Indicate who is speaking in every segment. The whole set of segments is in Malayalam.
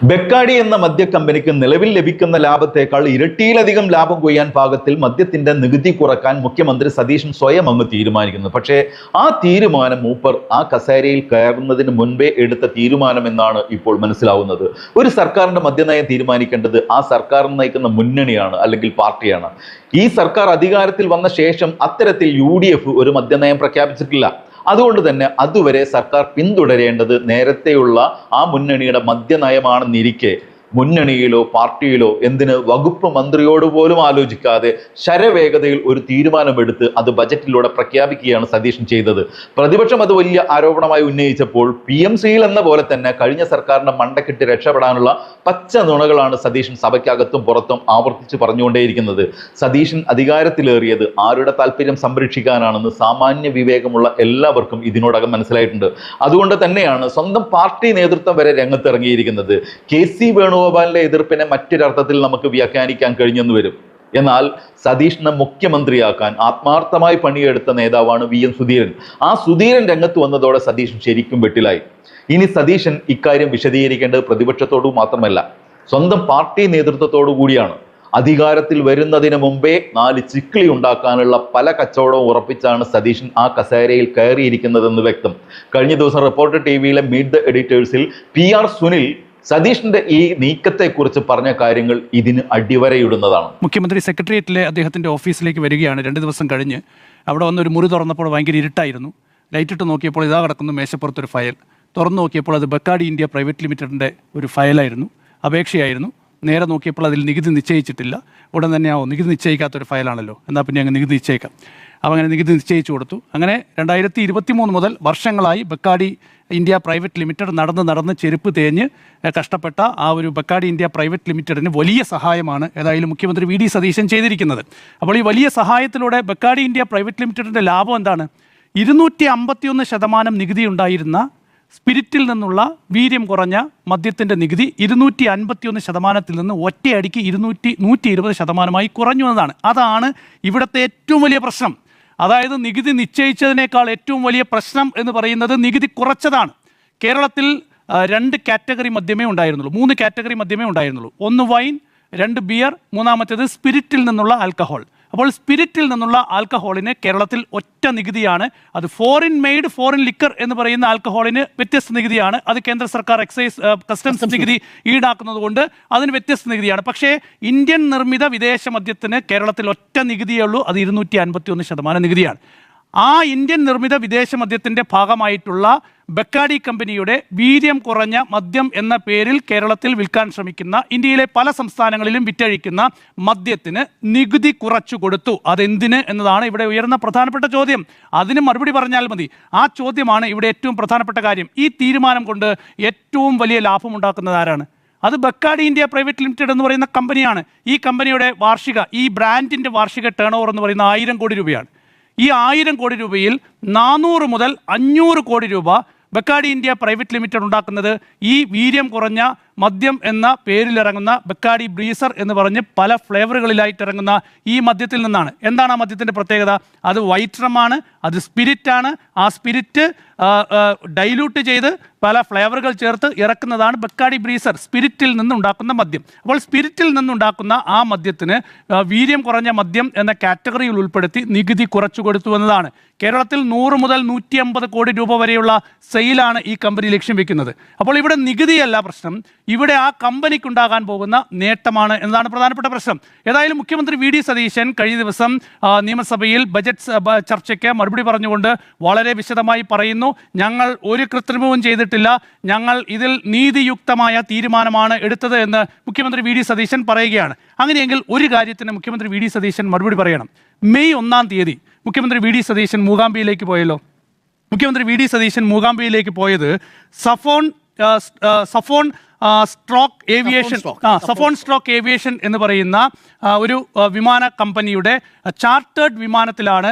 Speaker 1: ബെക്കാഡി എന്ന മദ്യ കമ്പനിക്ക് നിലവിൽ ലഭിക്കുന്ന ലാഭത്തേക്കാൾ ഇരട്ടിയിലധികം ലാഭം കൊയ്യാൻ പാകത്തിൽ മദ്യത്തിന്റെ നികുതി കുറക്കാൻ മുഖ്യമന്ത്രി സതീശൻ സ്വയം അങ്ങ് തീരുമാനിക്കുന്നു. പക്ഷേ ആ തീരുമാനം മൂപ്പർ ആ കസേരയിൽ കയറുന്നതിന് മുൻപേ എടുത്ത തീരുമാനമെന്നാണ് ഇപ്പോൾ മനസ്സിലാവുന്നത്. ഒരു സർക്കാരിന്റെ മദ്യനയം തീരുമാനിക്കേണ്ടത് ആ സർക്കാർ നയിക്കുന്ന മുന്നണിയാണ്, അല്ലെങ്കിൽ പാർട്ടിയാണ്. ഈ സർക്കാർ അധികാരത്തിൽ വന്ന ശേഷം അത്തരത്തിൽ UDF ഒരു മദ്യനയം പ്രഖ്യാപിച്ചിട്ടില്ല. അതുകൊണ്ട് തന്നെ അതുവരെ സർക്കാർ പിന്തുടരേണ്ടത് നേരത്തെയുള്ള ആ മുന്നണിയുടെ മദ്യനയമാണെന്നിരിക്കെ മുന്നണിയിലോ പാർട്ടിയിലോ എന്തിന് വകുപ്പ് മന്ത്രിയോട് പോലും ആലോചിക്കാതെ ശരവേഗതയിൽ ഒരു തീരുമാനമെടുത്ത് അത് ബജറ്റിലൂടെ പ്രഖ്യാപിക്കുകയാണ് സതീശൻ ചെയ്തത്. പ്രതിപക്ഷം അത് വലിയ ആരോപണമായി ഉന്നയിച്ചപ്പോൾ PMCയിൽ എന്ന പോലെ തന്നെ കഴിഞ്ഞ സർക്കാരിന്റെ മണ്ടക്കിട്ട് രക്ഷപ്പെടാനുള്ള പച്ച നുണകളാണ് സതീശൻ സഭയ്ക്കകത്തും പുറത്തും ആവർത്തിച്ച് പറഞ്ഞുകൊണ്ടേയിരിക്കുന്നത്. സതീശൻ അധികാരത്തിലേറിയത് ആരുടെ താല്പര്യം സംരക്ഷിക്കാനാണെന്ന് സാമാന്യ വിവേകമുള്ള എല്ലാവർക്കും ഇതിനോടകം മനസ്സിലായിട്ടുണ്ട്. അതുകൊണ്ട് തന്നെയാണ് സ്വന്തം പാർട്ടി നേതൃത്വം വരെ രംഗത്തിറങ്ങിയിരിക്കുന്നത്. KC വേണുഗോപാലിന്റെ എതിർപ്പിനെ മറ്റൊരർത്ഥത്തിൽ നമുക്ക് വ്യാഖ്യാനിക്കാൻ കഴിഞ്ഞെന്ന് വരും. എന്നാൽ സതീഷിനെ മുഖ്യമന്ത്രിയാക്കാൻ ആത്മാർത്ഥമായി പണിയെടുത്ത നേതാവാണ് VM സുധീരൻ. ആ സുധീരൻ രംഗത്ത് വന്നതോടെ സതീശൻ ശരിക്കും വെട്ടിലായി. ഇനി സതീശൻ ഇക്കാര്യം വിശദീകരിക്കേണ്ടത് പ്രതിപക്ഷത്തോടു മാത്രമല്ല, സ്വന്തം പാർട്ടി നേതൃത്വത്തോടു കൂടിയാണ്. അധികാരത്തിൽ വരുന്നതിന് മുമ്പേ 4 ചിക്കിളി ഉണ്ടാക്കാനുള്ള പല കച്ചവടവും ഉറപ്പിച്ചാണ് സതീശൻ ആ കസേരയിൽ കയറിയിരിക്കുന്നതെന്ന് വ്യക്തം. കഴിഞ്ഞ ദിവസം റിപ്പോർട്ടർ TVയിലെ മീറ്റ് ദ എഡിറ്റേഴ്സിൽ PR സുനിൽ സതീഷിന്റെ ഈ നീക്കത്തെക്കുറിച്ച് പറഞ്ഞ കാര്യങ്ങൾ ഇതിന് അടിവരയിടുന്നതാണ്.
Speaker 2: മുഖ്യമന്ത്രി സെക്രട്ടേറിയറ്റിലെ അദ്ദേഹത്തിന്റെ ഓഫീസിലേക്ക് വരികയാണ്. 2 ദിവസം കഴിഞ്ഞ് അവിടെ വന്നൊരു മുറി തുറന്നപ്പോൾ ഭയങ്കര ഇരുട്ടായിരുന്നു. ലൈറ്റിട്ട് നോക്കിയപ്പോൾ ഇതാ കിടക്കുന്നു മേശപ്പുറത്തൊരു ഫയൽ. തുറന്നു നോക്കിയപ്പോൾ അത് ബെക്കാഡി ഇന്ത്യ പ്രൈവറ്റ് ലിമിറ്റഡിൻ്റെ ഒരു ഫയലായിരുന്നു, അപേക്ഷയായിരുന്നു. നേരെ നോക്കിയപ്പോൾ അതിൽ നികുതി നിശ്ചയിച്ചിട്ടില്ല. ഉടൻ തന്നെ നികുതി നിശ്ചയിക്കാത്തൊരു ഫയലാണല്ലോ, എന്നാൽ പിന്നെ അങ്ങ് നികുതി നിശ്ചയിക്കാം. അപ്പോൾ അങ്ങനെ നികുതി നിശ്ചയിച്ചു കൊടുത്തു. അങ്ങനെ 2023 മുതൽ വർഷങ്ങളായി ബെക്കാഡി ഇന്ത്യ പ്രൈവറ്റ് ലിമിറ്റഡ് നടന്ന് ചെരുപ്പ് തേഞ്ഞ് കഷ്ടപ്പെട്ട ആ ഒരു ബെക്കാഡി ഇന്ത്യ പ്രൈവറ്റ് ലിമിറ്റഡിന് വലിയ സഹായമാണ് ഏതായാലും മുഖ്യമന്ത്രി VD സതീശൻ ചെയ്തിരിക്കുന്നത്. അപ്പോൾ ഈ വലിയ സഹായത്തിലൂടെ ബെക്കാഡി ഇന്ത്യ പ്രൈവറ്റ് ലിമിറ്റഡിൻ്റെ ലാഭം എന്താണ്? 251% നികുതി ഉണ്ടായിരുന്ന സ്പിരിറ്റിൽ നിന്നുള്ള വീര്യം കുറഞ്ഞ മദ്യത്തിൻ്റെ നികുതി 251% നിന്ന് ഒറ്റയടിക്ക് 120% കുറഞ്ഞു എന്നതാണ്. അതാണ് ഇവിടുത്തെ ഏറ്റവും വലിയ പ്രശ്നം. അതായത് നികുതി നിശ്ചയിച്ചതിനേക്കാൾ ഏറ്റവും വലിയ പ്രശ്നം എന്ന് പറയുന്നത് നികുതി കുറച്ചതാണ്. കേരളത്തിൽ 2 കാറ്റഗറി മദ്യമേ ഉണ്ടായിരുന്നുള്ളൂ, 3 കാറ്റഗറി മദ്യമേ ഉണ്ടായിരുന്നുള്ളൂ. 1 വൈൻ, 2 ബിയർ, മൂന്നാമത്തേത് സ്പിരിറ്റിൽ നിന്നുള്ള ആൽക്കഹോൾ. അപ്പോൾ സ്പിരിറ്റിൽ നിന്നുള്ള ആൽക്കഹോളിന് കേരളത്തിൽ ഒറ്റ നികുതിയാണ്. അത് ഫോറിൻ മെയ്ഡ് ഫോറിൻ ലിക്കർ എന്ന് പറയുന്ന ആൽക്കഹോളിന് വ്യത്യസ്ത നികുതിയാണ്. അത് കേന്ദ്ര സർക്കാർ എക്സൈസ് കസ്റ്റംസ് നികുതി ഈടാക്കുന്നത് കൊണ്ട് അതിന് വ്യത്യസ്ത നികുതിയാണ്. പക്ഷേ ഇന്ത്യൻ നിർമ്മിത വിദേശ മദ്യത്തിന് കേരളത്തിൽ ഒറ്റ നികുതിയേ ഉള്ളൂ, അത് 251% നികുതിയാണ്. ആ ഇന്ത്യൻ നിർമ്മിത വിദേശ മദ്യത്തിൻ്റെ ഭാഗമായിട്ടുള്ള ബെക്കാഡി കമ്പനിയുടെ വീര്യം കുറഞ്ഞ മദ്യം എന്ന പേരിൽ കേരളത്തിൽ വിൽക്കാൻ ശ്രമിക്കുന്ന, ഇന്ത്യയിലെ പല സംസ്ഥാനങ്ങളിലും വിറ്റഴിക്കുന്ന മദ്യത്തിന് നികുതി കുറച്ചു കൊടുത്തു. അതെന്തിന് എന്നതാണ് ഇവിടെ ഉയർന്ന പ്രധാനപ്പെട്ട ചോദ്യം. അതിന് മറുപടി പറഞ്ഞാൽ മതി. ആ ചോദ്യമാണ് ഇവിടെ ഏറ്റവും പ്രധാനപ്പെട്ട കാര്യം. ഈ തീരുമാനം കൊണ്ട് ഏറ്റവും വലിയ ലാഭമുണ്ടാക്കുന്നത് ആരാണ്? അത് ബെക്കാഡി ഇന്ത്യ പ്രൈവറ്റ് ലിമിറ്റഡ് എന്ന് പറയുന്ന കമ്പനിയാണ്. ഈ കമ്പനിയുടെ ഈ ബ്രാൻഡിൻ്റെ വാർഷിക ടേൺ ഓവർ എന്ന് പറയുന്ന 1000 കോടി രൂപയാണ്. ഈ 1000 കോടി രൂപയിൽ 400 മുതൽ 500 കോടി രൂപ ബെക്കാഡി ഇന്ത്യ പ്രൈവറ്റ് ലിമിറ്റഡ് ഉണ്ടാക്കുന്നത് ഈ വീര്യം കുറഞ്ഞ മദ്യം എന്ന പേരിലിറങ്ങുന്ന ബെക്കാഡി ബ്രീസർ എന്ന് പറഞ്ഞ് പല ഫ്ലേവറുകളിലായിട്ട് ഇറങ്ങുന്ന ഈ മദ്യത്തിൽ നിന്നാണ്. എന്താണ് ആ മദ്യത്തിൻ്റെ പ്രത്യേകത? അത് വൈറ്റ് റമ്മാണ്, അത് സ്പിരിറ്റാണ്. ആ സ്പിരിറ്റ് ഡൈല്യൂട്ട് ചെയ്ത് പല ഫ്ലേവറുകൾ ചേർത്ത് ഇറക്കുന്നതാണ് ബെക്കാഡി ബ്രീസർ, സ്പിരിറ്റിൽ നിന്നുണ്ടാക്കുന്ന മദ്യം. അപ്പോൾ സ്പിരിറ്റിൽ നിന്നുണ്ടാക്കുന്ന ആ മദ്യത്തിന് വീര്യം കുറഞ്ഞ മദ്യം എന്ന കാറ്റഗറിയിൽ ഉൾപ്പെടുത്തി നികുതി കുറച്ചു കൊടുത്തു എന്നതാണ്. കേരളത്തിൽ 100 മുതൽ 150 കോടി രൂപ വരെയുള്ള സെയിലാണ് ഈ കമ്പനി ലക്ഷ്യം വെക്കുന്നത്. അപ്പോൾ ഇവിടെ നികുതിയല്ല പ്രശ്നം, ഇവിടെ ആ കമ്പനിക്കുണ്ടാകാൻ പോകുന്ന നേട്ടമാണ് എന്നതാണ് പ്രധാനപ്പെട്ട പ്രശ്നം. ഏതായാലും മുഖ്യമന്ത്രി VD സതീശൻ കഴിഞ്ഞ ദിവസം നിയമസഭയിൽ ബജറ്റ് ചർച്ചയ്ക്ക് മറുപടി പറഞ്ഞുകൊണ്ട് വളരെ വിശദമായി പറയുന്നു, ഞങ്ങൾ ഒരു കൃത്രിമവും ചെയ്തിട്ടില്ല, ഞങ്ങൾ ഇതിൽ നീതിയുക്തമായ തീരുമാനമാണ് എടുത്തത് എന്ന് മുഖ്യമന്ത്രി VD സതീശൻ പറയുകയാണ്. അങ്ങനെയെങ്കിൽ ഒരു കാര്യത്തിന് മുഖ്യമന്ത്രി VD സതീശൻ മറുപടി പറയണം. മെയ് 1-ാം തീയതി മുഖ്യമന്ത്രി VD സതീശൻ മൂകാംബികയിലേക്ക് പോയല്ലോ. മുഖ്യമന്ത്രി VD സതീശൻ മൂകാംബികയിലേക്ക് പോയത് സഫോൺ സ്ട്രോക്ക് ഏവിയേഷൻ എന്ന് പറയുന്ന ഒരു വിമാന കമ്പനിയുടെ ചാർട്ടേഡ് വിമാനത്തിലാണ്.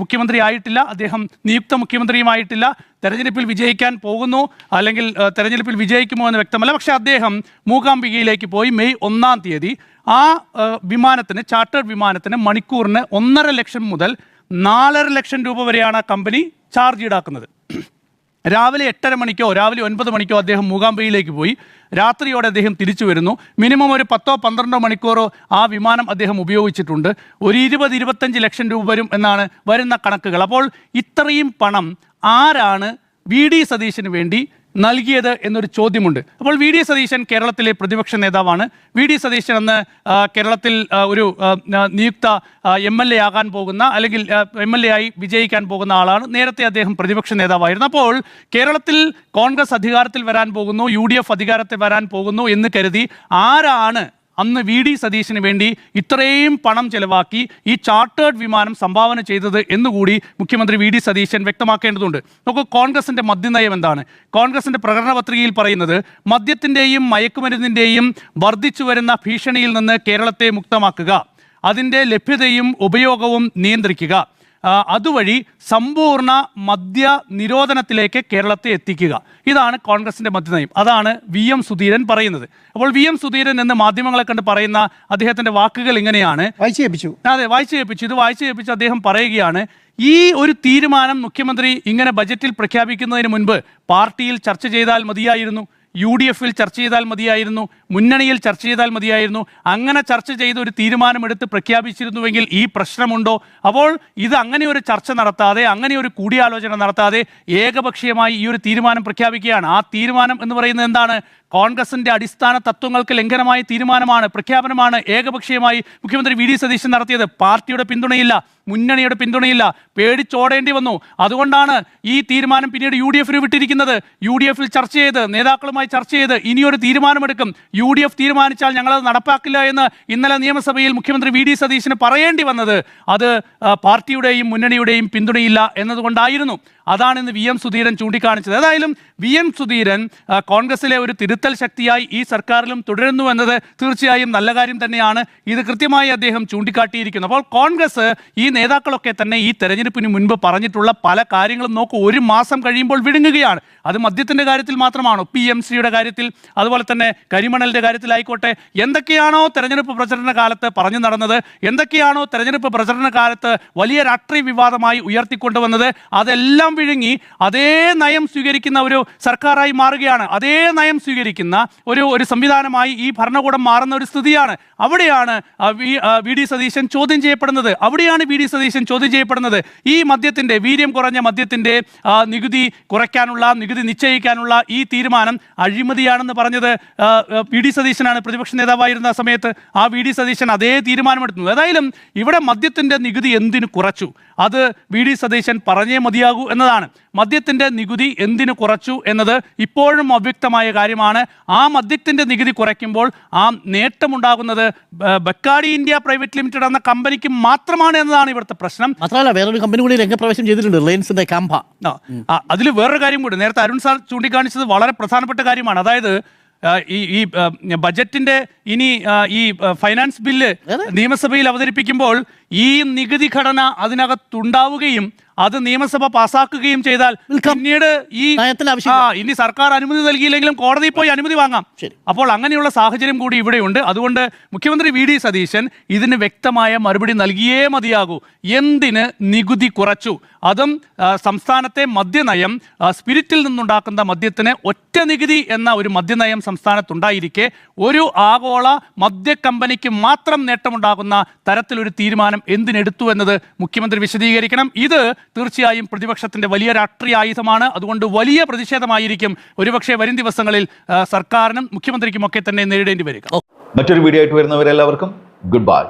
Speaker 2: മുഖ്യമന്ത്രി ആയിട്ടില്ല, അദ്ദേഹം നിയുക്ത മുഖ്യമന്ത്രിയുമായിട്ടില്ല, തെരഞ്ഞെടുപ്പിൽ വിജയിക്കാൻ പോകുന്നു അല്ലെങ്കിൽ തെരഞ്ഞെടുപ്പിൽ വിജയിക്കുമോ എന്ന് വ്യക്തമല്ല. പക്ഷേ അദ്ദേഹം മൂകാംബികയിലേക്ക് പോയി മെയ് 1-ാം തീയതി ആ ചാർട്ടേഡ് വിമാനത്തിന് മണിക്കൂറിന് 1.5 ലക്ഷം മുതൽ 4.5 ലക്ഷം രൂപ വരെയാണ് ആ കമ്പനി ചാർജ് ഈടാക്കുന്നത്. രാവിലെ 8:30 മണിക്കോ രാവിലെ 9 മണിക്കോ അദ്ദേഹം മൂകാംബികയിലേക്ക് പോയി. രാത്രിയോടെ അദ്ദേഹം തിരിച്ചു വരുന്നു. മിനിമം ഒരു 10-12 മണിക്കൂറോ ആ വിമാനം അദ്ദേഹം ഉപയോഗിച്ചിട്ടുണ്ട്. ഒരു 20-25 ലക്ഷം രൂപ വരും എന്നാണ് വരുന്ന കണക്കുകൾ. അപ്പോൾ ഇത്രയും പണം ആരാണ് വി.ഡി. സതീശന് വേണ്ടി നൽകിയത് എന്നൊരു ചോദ്യമുണ്ട്. അപ്പോൾ വി.ഡി. സതീശൻ കേരളത്തിലെ പ്രതിപക്ഷ നേതാവാണ്. വി.ഡി. സതീശൻ അന്ന് കേരളത്തിൽ ഒരു നിയുക്ത MLA ആകാൻ പോകുന്ന, അല്ലെങ്കിൽ MLA ആയി വിജയിക്കാൻ പോകുന്ന ആളാണ്. നേരത്തെ അദ്ദേഹം പ്രതിപക്ഷ നേതാവായിരുന്നു. അപ്പോൾ കേരളത്തിൽ കോൺഗ്രസ് അധികാരത്തിൽ വരാൻ പോകുന്നു, UDF അധികാരത്തിൽ വരാൻ പോകുന്നു എന്ന് കരുതി ആരാണ് അന്ന് വി.ഡി. സതീശന് വേണ്ടി ഇത്രയും പണം ചെലവാക്കി ഈ ചാർട്ടേഡ് വിമാനം സംഭാവന ചെയ്തത് എന്നുകൂടി മുഖ്യമന്ത്രി വി.ഡി. സതീശൻ വ്യക്തമാക്കേണ്ടതുണ്ട്. നമുക്ക് കോൺഗ്രസിന്റെ മദ്യനയം എന്താണ്? കോൺഗ്രസിന്റെ പ്രകടന പത്രികയിൽ പറയുന്നത് മദ്യത്തിന്റെയും മയക്കുമരുന്നിന്റെയും വർദ്ധിച്ചു വരുന്ന ഭീഷണിയിൽ നിന്ന് കേരളത്തെ മുക്തമാക്കുക, അതിൻ്റെ ലഭ്യതയും ഉപയോഗവും നിയന്ത്രിക്കുക, അതുവഴി സമ്പൂർണ്ണ മദ്യ നിരോധനത്തിലേക്ക് കേരളത്തെ എത്തിക്കുക. ഇതാണ് കോൺഗ്രസിന്റെ മദ്യനയം. അതാണ് VM സുധീരൻ പറയുന്നത്. അപ്പോൾ VM സുധീരൻ എന്ന് മാധ്യമങ്ങളെ കണ്ട് പറയുന്ന അദ്ദേഹത്തിന്റെ വാക്കുകൾ ഇങ്ങനെയാണ്. വായിച്ചു കേൾപ്പിച്ചു. ഇത് വായിച്ചു കേൾപ്പിച്ച് അദ്ദേഹം പറയുകയാണ്, ഈ ഒരു തീരുമാനം മുഖ്യമന്ത്രി ഇങ്ങനെ ബജറ്റിൽ പ്രഖ്യാപിക്കുന്നതിന് മുൻപ് പാർട്ടിയിൽ ചർച്ച ചെയ്താൽ മതിയായിരുന്നു, UDFൽ ചർച്ച ചെയ്താൽ മതിയായിരുന്നു, മുന്നണിയിൽ ചർച്ച ചെയ്താൽ മതിയായിരുന്നു. അങ്ങനെ ചർച്ച ചെയ്ത് ഒരു തീരുമാനമെടുത്ത് പ്രഖ്യാപിച്ചിരുന്നുവെങ്കിൽ ഈ പ്രശ്നമുണ്ടോ? അപ്പോൾ ഇത് അങ്ങനെ ഒരു ചർച്ച നടത്താതെ, അങ്ങനെ ഒരു കൂടിയാലോചന നടത്താതെ ഏകപക്ഷീയമായി ഈ ഒരു തീരുമാനം പ്രഖ്യാപിക്കുകയാണ്. ആ തീരുമാനം എന്ന് പറയുന്നത് എന്താണ്? കോൺഗ്രസിന്റെ അടിസ്ഥാന തത്വങ്ങൾക്ക് ലംഘനമായ തീരുമാനമാണ്, പ്രഖ്യാപനമാണ് ഏകപക്ഷീയമായി മുഖ്യമന്ത്രി വി.ഡി. സതീശൻ നടത്തിയത്. പാർട്ടിയുടെ പിന്തുണയില്ല, മുന്നണിയുടെ പിന്തുണയില്ല, പേടിച്ചോടേണ്ടി വന്നു. അതുകൊണ്ടാണ് ഈ തീരുമാനം പിന്നീട് UDFന് വിട്ടിരിക്കുന്നത്. UDFൽ ചർച്ച ചെയ്ത്, നേതാക്കളുമായി ചർച്ച ചെയ്ത് ഇനിയൊരു തീരുമാനമെടുക്കും, UDF തീരുമാനിച്ചാൽ ഞങ്ങളത് നടപ്പാക്കില്ല എന്ന് ഇന്നലെ നിയമസഭയിൽ മുഖ്യമന്ത്രി വി.ഡി. സതീശന് പറയേണ്ടി വന്നത് അത് പാർട്ടിയുടെയും മുന്നണിയുടെയും പിന്തുണയില്ല എന്നതുകൊണ്ടായിരുന്നു. അതാണ് ഇന്ന് VM സുധീരൻ ചൂണ്ടിക്കാണിച്ചത്. ഏതായാലും VM സുധീരൻ കോൺഗ്രസിലെ ഒരു തിരുത്തൽ ശക്തിയായി ഈ സർക്കാരിലും തുടരുന്നു എന്നത് തീർച്ചയായും നല്ല കാര്യം തന്നെയാണ്. ഇത് കൃത്യമായി അദ്ദേഹം ചൂണ്ടിക്കാട്ടിയിരിക്കുന്നു. അപ്പോൾ കോൺഗ്രസ്, ഈ നേതാക്കളൊക്കെ തന്നെ ഈ തെരഞ്ഞെടുപ്പിന് മുൻപ് പറഞ്ഞിട്ടുള്ള പല കാര്യങ്ങളും നോക്കൂ, 1 മാസം കഴിയുമ്പോൾ വിഴുങ്ങുകയാണ്. അത് മദ്യത്തിൻ്റെ കാര്യത്തിൽ മാത്രമാണോ? PMCയുടെ കാര്യത്തിൽ, അതുപോലെ തന്നെ കരിമണലിൻ്റെ കാര്യത്തിലായിക്കോട്ടെ, എന്തൊക്കെയാണോ തെരഞ്ഞെടുപ്പ് പ്രചരണ കാലത്ത് പറഞ്ഞു നടന്നത്, എന്തൊക്കെയാണോ തെരഞ്ഞെടുപ്പ് പ്രചരണ കാലത്ത് വലിയ രാഷ്ട്രീയ വിവാദമായി ഉയർത്തിക്കൊണ്ടുവന്നത്, അതെല്ലാം വിഴുങ്ങി അതേ നയം സ്വീകരിക്കുന്ന ഒരു സർക്കാരായി മാറുകയാണ്. അതേ നയം സ്വീകരിക്കുന്ന ഒരു സംവിധാനമായി ഈ ഭരണകൂടം മാറുന്ന ഒരു സ്ഥിതിയാണ്. അവിടെയാണ് വി.ഡി. സതീശൻ ചോദ്യം ചെയ്യപ്പെടുന്നത്. ഈ മദ്യത്തിന്റെ, വീര്യം കുറഞ്ഞ മദ്യത്തിന്റെ നികുതി കുറയ്ക്കാനുള്ള, നികുതി നിശ്ചയിക്കാനുള്ള ഈ തീരുമാനം അഴിമതിയാണെന്ന് പറഞ്ഞത് വി.ഡി. സതീശനാണ്. പ്രതിപക്ഷ നേതാവായിരുന്ന സമയത്ത് ആ വി.ഡി. സതീശൻ അതേ തീരുമാനമെടുത്തു. ഏതായാലും ഇവിടെ മദ്യത്തിന്റെ നികുതി എന്തിനു കുറച്ചു? അത് വി.ഡി. സതീശൻ പറഞ്ഞേ മതിയാകൂ എന്നതാണ്. മദ്യത്തിന്റെ നികുതി എന്തിനു കുറച്ചു എന്നത് ഇപ്പോഴും അവ്യക്തമായ കാര്യമാണ്. ആ മദ്യത്തിന്റെ നികുതി കുറയ്ക്കുമ്പോൾ ആ നേട്ടമുണ്ടാകുന്നത് ബക്കാഡി ഇന്ത്യ പ്രൈവറ്റ് ലിമിറ്റഡ് എന്ന കമ്പനിക്ക് മാത്രമാണ് എന്നതാണ് ഇവിടുത്തെ പ്രശ്നം.
Speaker 3: മാത്രമല്ല വേറൊരു കമ്പനി കൂടി രംഗപ്രവേശം ചെയ്തിട്ടുണ്ട്, റിലയൻസിന്റെ കാമ്പ.
Speaker 2: അതിൽ വേറൊരു കാര്യം കൂടി നേരത്തെ അരുൺ സാർ ചൂണ്ടിക്കാണിച്ചത് വളരെ പ്രധാനപ്പെട്ട കാര്യമാണ്. അതായത് ഈ ബജറ്റിന്റെ ഇനി ഈ ഫൈനാൻസ് ബില്ല് നിയമസഭയിൽ അവതരിപ്പിക്കുമ്പോൾ ഈ നികുതി ഘടന അതിനകത്തുണ്ടാവുകയും അത് നിയമസഭ പാസ്സാക്കുകയും ചെയ്താൽ പിന്നീട് ഇനി സർക്കാർ അനുമതി നൽകിയില്ലെങ്കിലും കോടതിയിൽ പോയി അനുമതി വാങ്ങാം. അപ്പോൾ അങ്ങനെയുള്ള സാഹചര്യം കൂടി ഇവിടെയുണ്ട്. അതുകൊണ്ട് മുഖ്യമന്ത്രി വി.ഡി. സതീശൻ ഇതിന് വ്യക്തമായ മറുപടി നൽകിയേ മതിയാകൂ. എന്തിന് നികുതി കുറച്ചു? അതും സംസ്ഥാനത്തെ മദ്യനയം, സ്പിരിറ്റിൽ നിന്നുണ്ടാക്കുന്ന മദ്യത്തിന് ഒറ്റ നികുതി എന്ന ഒരു മദ്യനയം സംസ്ഥാനത്തുണ്ടായിരിക്കെ ഒരു ആഗോള മദ്യ കമ്പനിക്ക് മാത്രം നേട്ടമുണ്ടാകുന്ന തരത്തിലൊരു തീരുമാനം എന്തിനെടുത്തു എന്നത് മുഖ്യമന്ത്രി വിശദീകരിക്കണം. ഇത് തീർച്ചയായും പ്രതിപക്ഷത്തിന്റെ വലിയ രാഷ്ട്രീയ ആയുധമാണ്. അതുകൊണ്ട് വലിയ പ്രതിഷേധമായിരിക്കും ഒരുപക്ഷെ വരും ദിവസങ്ങളിൽ സർക്കാരിനും മുഖ്യമന്ത്രിക്കുമൊക്കെ തന്നെ നേരിടേണ്ടി വരിക.
Speaker 1: മറ്റൊരു വീഡിയോ ആയിട്ട് വരുന്നവരെല്ലാവർക്കും ഗുഡ് ബൈ.